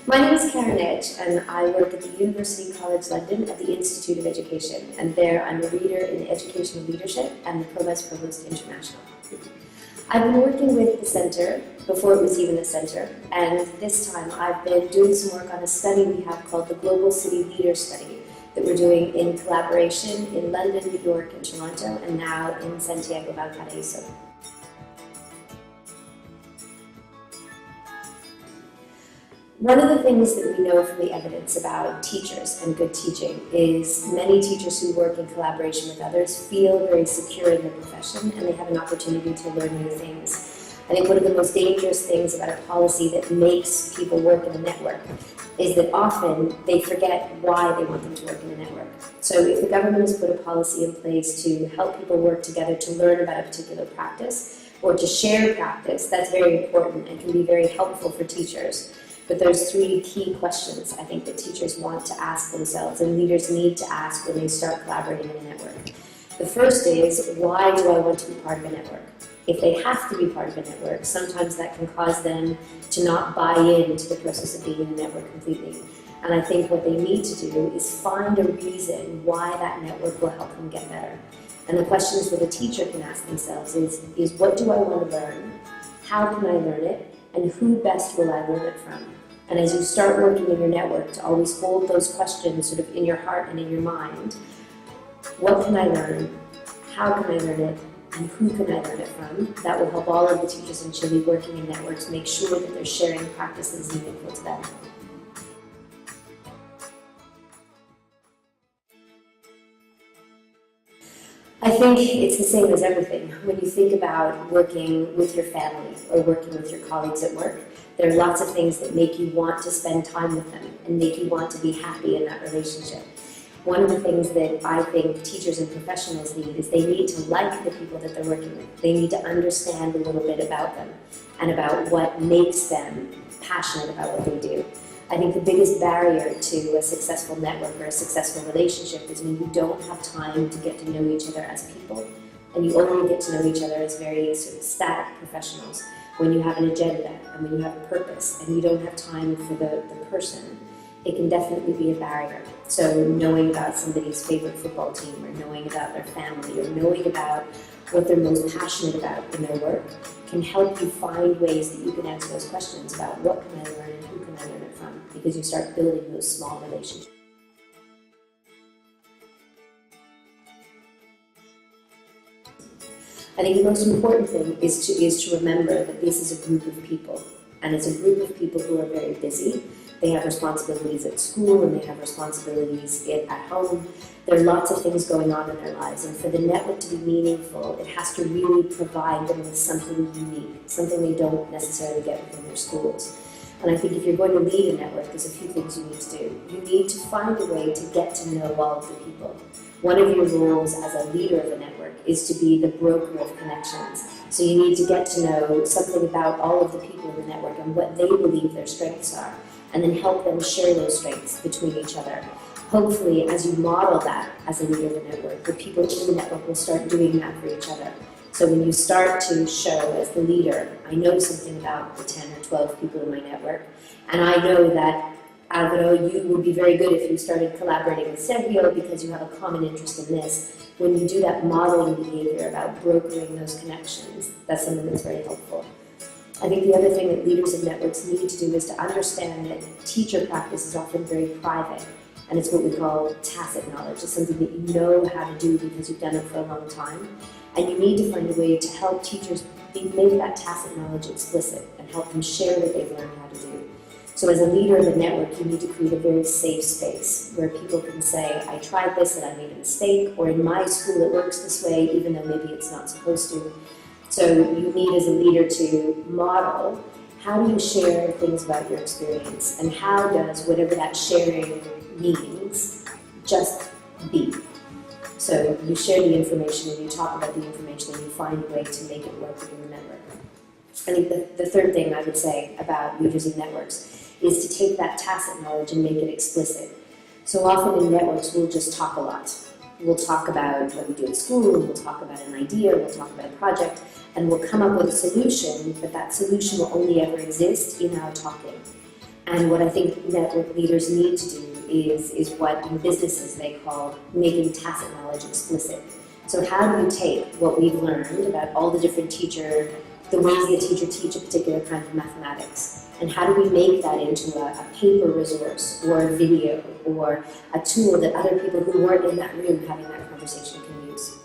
My name is Karen Edge, and I work at the University College London at the Institute of Education, and there I'm a reader in educational leadership and the Pro-Vice-Provost International. I've been working with the Centre before it was even a centre, and this time I've been doing some work on a study we have called the Global City Leader Study that we're doing in collaboration in London, New York, and Toronto, and now in Santiago, Valparaiso. One of the things that we know from the evidence about teachers and good teaching is many teachers who work in collaboration with others feel very secure in their profession and they have an opportunity to learn new things. I think one of the most dangerous things about a policy that makes people work in a network is that often they forget why they want them to work in a network. So if the government has put a policy in place to help people work together to learn about a particular practice or to share practice, that's very important and can be very helpful for teachers. But there's three key questions I think that teachers want to ask themselves and leaders need to ask when they start collaborating in a network. The first is, why do I want to be part of a network? If they have to be part of a network, sometimes that can cause them to not buy into the process of being in a network completely. And I think what they need to do is find a reason why that network will help them get better. And the questions that a teacher can ask themselves is what do I want to learn? How can I learn it? And who best will I learn it from? And as you start working in your network, to always hold those questions sort of in your heart and in your mind. What can I learn? How can I learn it? And who can I learn it from? That will help all of the teachers in Chile working in networks make sure that they're sharing practices meaningful to them. I think it's the same as everything. When you think about working with your family or working with your colleagues at work, there are lots of things that make you want to spend time with them and make you want to be happy in that relationship. One of the things that I think teachers and professionals need is they need to like the people that they're working with. They need to understand a little bit about them and about what makes them passionate about what they do. I think the biggest barrier to a successful network or a successful relationship is when you don't have time to get to know each other as people and you only get to know each other as very sort of static professionals. When you have an agenda and when you have a purpose and you don't have time for the person, it can definitely be a barrier. So knowing about somebody's favorite football team or knowing about their family or knowing about what they're most passionate about in their work can help you find ways that you can answer those questions about what can I learn and who can I learn it from, because you start building those small relationships. I think the most important thing is to remember that this is a group of people, and it's a group of people who are very busy. They have responsibilities at school and they have responsibilities at home. There are lots of things going on in their lives, and for the network to be meaningful, it has to really provide them with something unique, something they don't necessarily get within their schools. And I think if you're going to lead a network, there's a few things you need to do. You need to find a way to get to know all of the people. One of your roles as a leader of a network is to be the broker of connections. So you need to get to know something about all of the people in the network and what they believe their strengths are, and then help them share those strengths between each other. Hopefully, as you model that as a leader of a network, the people in the network will start doing that for each other. So when you start to show as the leader, I know something about the 10 or 12 people in my network, and I know that Alvaro, you would be very good if you started collaborating with Sergio because you have a common interest in this. When you do that modeling behavior about brokering those connections, that's something that's very helpful. I think the other thing that leaders of networks need to do is to understand that teacher practice is often very private, and it's what we call tacit knowledge. It's something that you know how to do because you've done it for a long time, and you need to find a way to help teachers make that tacit knowledge explicit and help them share what they've learned how to do. So as a leader of a network, you need to create a very safe space where people can say, I tried this and I made a mistake, or in my school it works this way, even though maybe it's not supposed to. So you need as a leader to model how do you share things about your experience, and how does whatever that sharing means just be. So you share the information and you talk about the information and you find a way to make it work within the network. I think the third thing I would say about leaders in networks is to take that tacit knowledge and make it explicit. So often in networks we'll just talk a lot. We'll talk about what we do at school, and we'll talk about an idea, we'll talk about a project, and we'll come up with a solution, but that solution will only ever exist in our talking. And what I think network leaders need to do is what in businesses they call making tacit knowledge explicit. So how do you take what we've learned about all the different the ways the teacher teach a particular kind of mathematics, and how do we make that into a paper resource or a video or a tool that other people who weren't in that room having that conversation can use?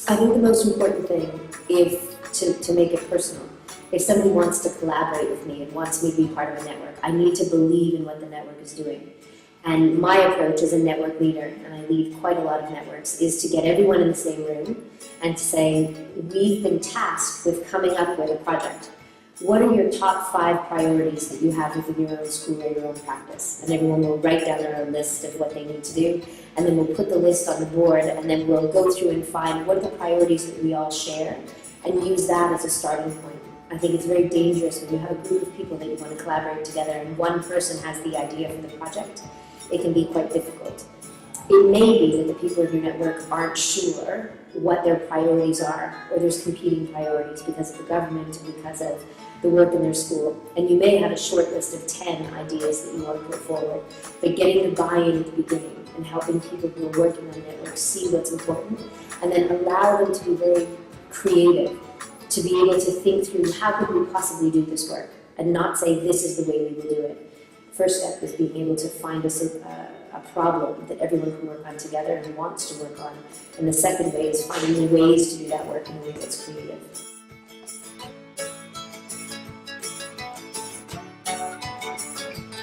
I think the most important thing, to make it personal, if somebody wants to collaborate with me and wants me to be part of a network, I need to believe in what the network is doing. And my approach as a network leader, and I lead quite a lot of networks, is to get everyone in the same room and to say, we've been tasked with coming up with a project. What are your top 5 priorities that you have within your own school or your own practice? And everyone will write down their own list of what they need to do, and then we'll put the list on the board, and then we'll go through and find what are the priorities that we all share, and use that as a starting point. I think it's very dangerous when you have a group of people that you want to collaborate together and one person has the idea for the project. It can be quite difficult. It may be that the people in your network aren't sure what their priorities are, or there's competing priorities because of the government or because of the work in their school. And you may have a short list of 10 ideas that you want to put forward, but getting the buy-in at the beginning and helping people who are working on networks see what's important, and then allow them to be very creative, to be able to think through how could we possibly do this work, and not say this is the way we will do it. First step is being able to find a problem that everyone can work on together and wants to work on. And the second way is finding ways to do that work in a way that's creative.